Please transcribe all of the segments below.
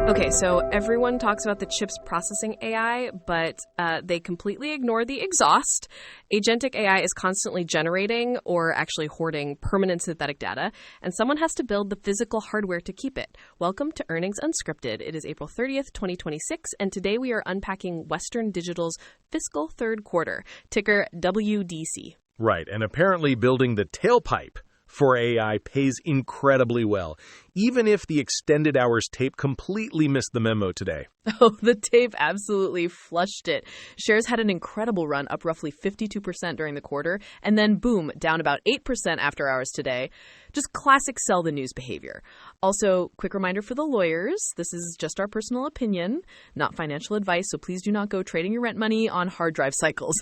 Okay, so everyone talks about the chips processing AI, but they completely ignore the exhaust. Agentic AI is constantly generating or actually hoarding permanent synthetic data, and someone has to build the physical hardware to keep it. Welcome to Earnings Unscripted. It is April 30th, 2026, and today we are unpacking Western Digital's fiscal third quarter, ticker WDC. Right, and apparently building the tailpipe for AI pays incredibly well, even if the extended hours tape completely missed the memo today. Oh, the tape absolutely flushed it. Shares had an incredible run, up roughly 52% during the quarter, and then boom, down about 8% after hours today. Just classic sell the news behavior. Also, quick reminder for the lawyers, this is just our personal opinion, not financial advice, so please do not go trading your rent money on hard drive cycles.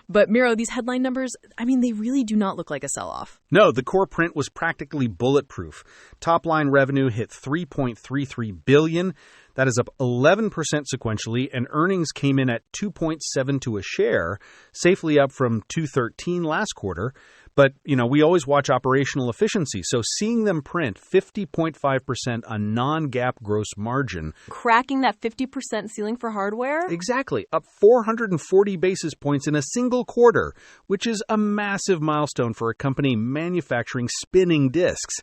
But Miro, these headline numbers, they really do not look like a sell-off. No, the core print was practically bulletproof. Top-line revenue hit $3.33 billion. That is up 11% sequentially, and earnings came in at $2.72 a share, safely up from $2.13 last quarter. But, we always watch operational efficiency, so seeing them print 50.5% on non-GAAP gross margin. Cracking that 50% ceiling for hardware? Exactly, up 440 basis points in a single quarter, which is a massive milestone for a company manufacturing spinning disks.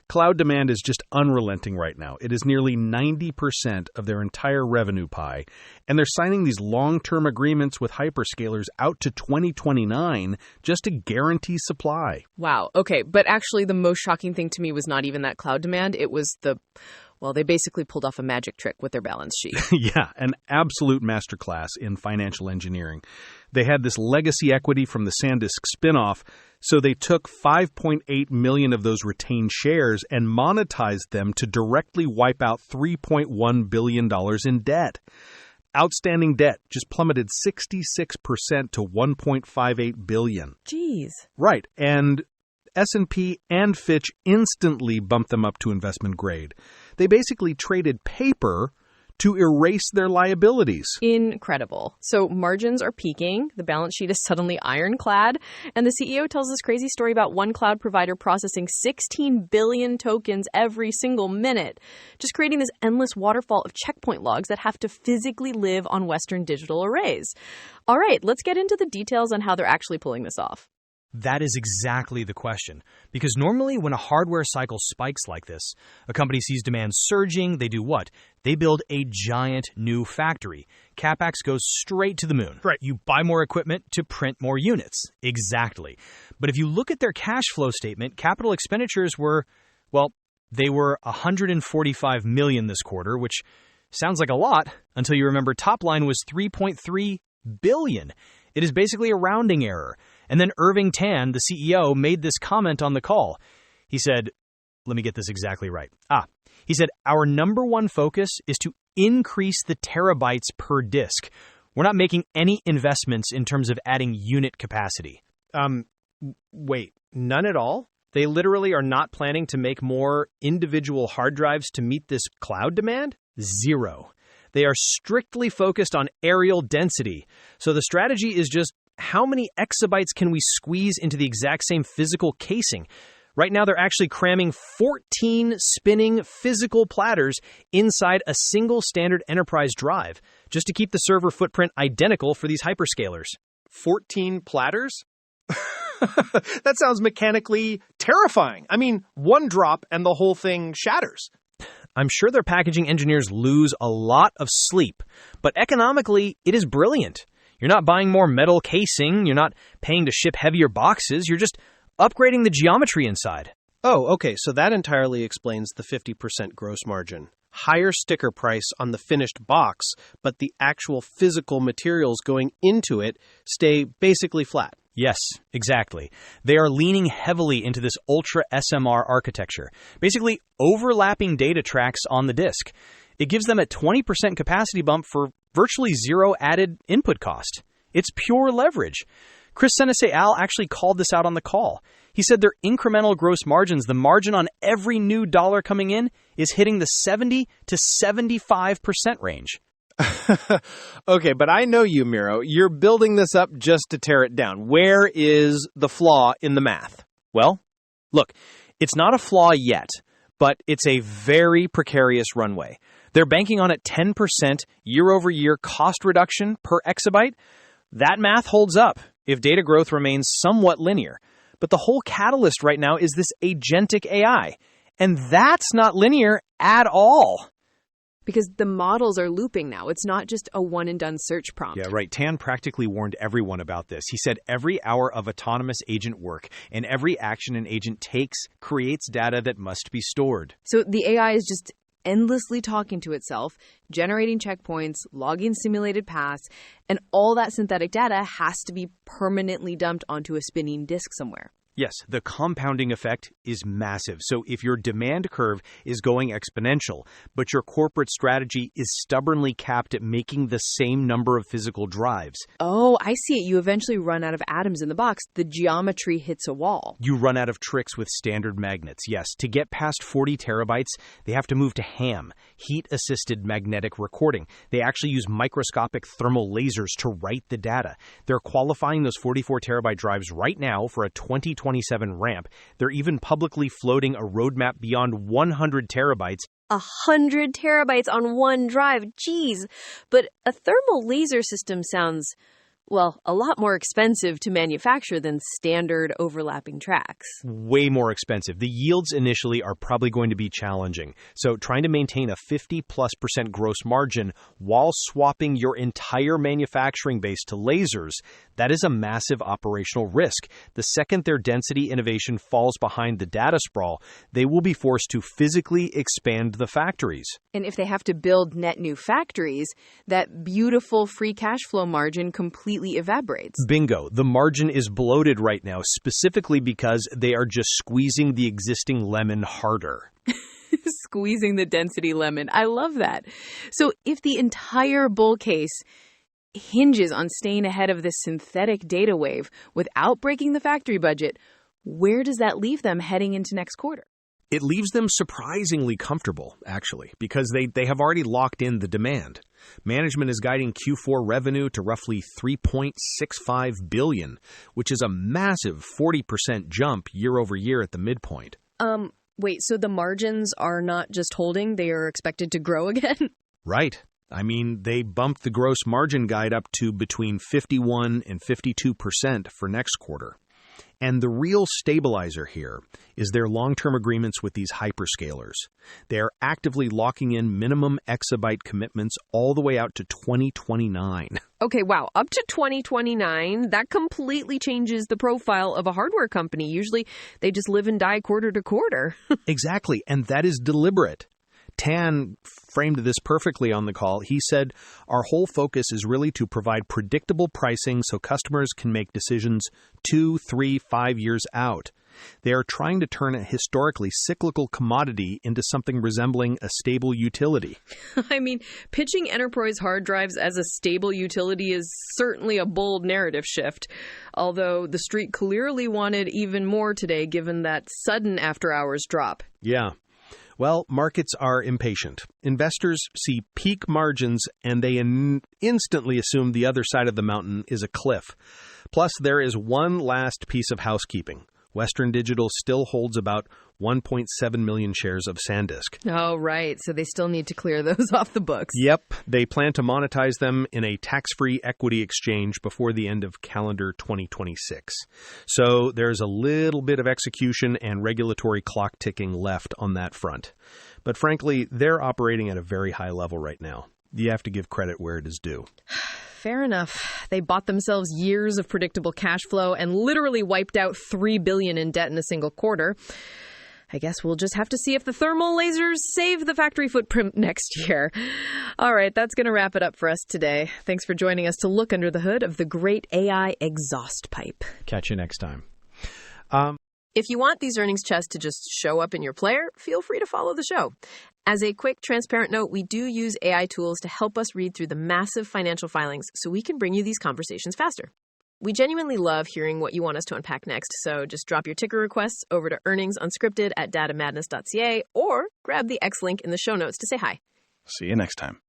Cloud demand is just unrelenting right now. It is nearly 90% of their entire revenue pie, and they're signing these long-term agreements with hyperscalers out to 2029 just to guarantee supply. Wow. Okay, but actually the most shocking thing to me was not even that cloud demand. It was they basically pulled off a magic trick with their balance sheet. Yeah, an absolute masterclass in financial engineering. They had this legacy equity from the SanDisk spinoff, so they took 5.8 million of those retained shares and monetized them to directly wipe out $3.1 billion in debt. Outstanding debt just plummeted 66% to $1.58 billion. Jeez. Right, and S&P and Fitch instantly bumped them up to investment grade. They basically traded paper to erase their liabilities. Incredible. So margins are peaking, the balance sheet is suddenly ironclad, and the CEO tells this crazy story about one cloud provider processing 16 billion tokens every single minute, just creating this endless waterfall of checkpoint logs that have to physically live on Western Digital arrays. All right, let's get into the details on how they're actually pulling this off. That is exactly the question. Because normally when a hardware cycle spikes like this, a company sees demand surging, they do what? They build a giant new factory. CAPEX goes straight to the moon. Right. You buy more equipment to print more units. Exactly. But if you look at their cash flow statement, capital expenditures were, they were $145 million this quarter, which sounds like a lot until you remember top line was $3.3 billion. It is basically a rounding error. And then Irving Tan, the CEO, made this comment on the call. He said, let me get this exactly right. He said, our number one focus is to increase the terabytes per disk. We're not making any investments in terms of adding unit capacity. Wait, none at all? They literally are not planning to make more individual hard drives to meet this cloud demand? Zero. They are strictly focused on areal density. So the strategy is just how many exabytes can we squeeze into the exact same physical casing? Right now, they're actually cramming 14 spinning physical platters inside a single standard enterprise drive, just to keep the server footprint identical for these hyperscalers. 14 platters? That sounds mechanically terrifying. One drop and the whole thing shatters. I'm sure their packaging engineers lose a lot of sleep, but economically, it is brilliant. You're not buying more metal casing, you're not paying to ship heavier boxes, you're just upgrading the geometry inside. Oh, okay, so that entirely explains the 50% gross margin. Higher sticker price on the finished box, but the actual physical materials going into it stay basically flat. Yes, exactly. They are leaning heavily into this ultra SMR architecture, basically overlapping data tracks on the disk. It gives them a 20% capacity bump for virtually zero added input cost. It's pure leverage. Chris Seneseal actually called this out on the call. He said their incremental gross margins, the margin on every new dollar coming in, is hitting the 70 to 75% range. Okay, but I know you, Miro. You're building this up just to tear it down. Where is the flaw in the math? Well, look, it's not a flaw yet, but it's a very precarious runway. They're banking on a 10% year-over-year cost reduction per exabyte. That math holds up if data growth remains somewhat linear. But the whole catalyst right now is this agentic AI, and that's not linear at all. Because the models are looping now. It's not just a one-and-done search prompt. Yeah, right. Tan practically warned everyone about this. He said every hour of autonomous agent work and every action an agent takes creates data that must be stored. So the AI is just endlessly talking to itself, generating checkpoints, logging simulated paths, and all that synthetic data has to be permanently dumped onto a spinning disk somewhere. Yes, the compounding effect is massive. So if your demand curve is going exponential, but your corporate strategy is stubbornly capped at making the same number of physical drives. Oh, I see it. You eventually run out of atoms in the box. The geometry hits a wall. You run out of tricks with standard magnets. Yes, to get past 40 terabytes, they have to move to HAM, heat-assisted magnetic recording. They actually use microscopic thermal lasers to write the data. They're qualifying those 44 terabyte drives right now for a 2027 ramp. They're even publicly floating a roadmap beyond 100 terabytes. 100 terabytes on one drive. Geez. But a thermal laser system sounds, well, a lot more expensive to manufacture than standard overlapping tracks. Way more expensive. The yields initially are probably going to be challenging. So trying to maintain a 50+% gross margin while swapping your entire manufacturing base to lasers, that is a massive operational risk. The second their density innovation falls behind the data sprawl, they will be forced to physically expand the factories. And if they have to build net new factories, that beautiful free cash flow margin completely evaporates. Bingo. The margin is bloated right now, specifically because they are just squeezing the existing lemon harder. Squeezing the density lemon. I love that. So if the entire bull case hinges on staying ahead of this synthetic data wave without breaking the factory budget, where does that leave them heading into next quarter? It leaves them surprisingly comfortable, actually, because they have already locked in the demand. Management is guiding Q4 revenue to roughly $3.65 billion, which is a massive 40% jump year over year at the midpoint. Wait, so the margins are not just holding, they are expected to grow again? Right. I mean, they bumped the gross margin guide up to between 51 and 52% for next quarter. And the real stabilizer here is their long-term agreements with these hyperscalers. They are actively locking in minimum exabyte commitments all the way out to 2029. Okay, wow. Up to 2029, that completely changes the profile of a hardware company. Usually, they just live and die quarter to quarter. Exactly, and that is deliberate. Tan framed this perfectly on the call. He said, our whole focus is really to provide predictable pricing so customers can make decisions 2, 3, 5 years out. They are trying to turn a historically cyclical commodity into something resembling a stable utility. I mean, pitching enterprise hard drives as a stable utility is certainly a bold narrative shift, although the street clearly wanted even more today given that sudden after-hours drop. Yeah. Well, markets are impatient. Investors see peak margins and they instantly assume the other side of the mountain is a cliff. Plus, there is one last piece of housekeeping. Western Digital still holds about 1.7 million shares of SanDisk. Oh, right. So they still need to clear those off the books. Yep. They plan to monetize them in a tax-free equity exchange before the end of calendar 2026. So there's a little bit of execution and regulatory clock ticking left on that front. But frankly, they're operating at a very high level right now. You have to give credit where it is due. Fair enough. They bought themselves years of predictable cash flow and literally wiped out $3 billion in debt in a single quarter. I guess we'll just have to see if the thermal lasers save the factory footprint next year. All right, that's going to wrap it up for us today. Thanks for joining us to look under the hood of the great AI exhaust pipe. Catch you next time. If you want these earnings chests to just show up in your player, feel free to follow the show. As a quick, transparent note, we do use AI tools to help us read through the massive financial filings so we can bring you these conversations faster. We genuinely love hearing what you want us to unpack next, so just drop your ticker requests over to earningsunscripted@datamadness.ca or grab the X link in the show notes to say hi. See you next time.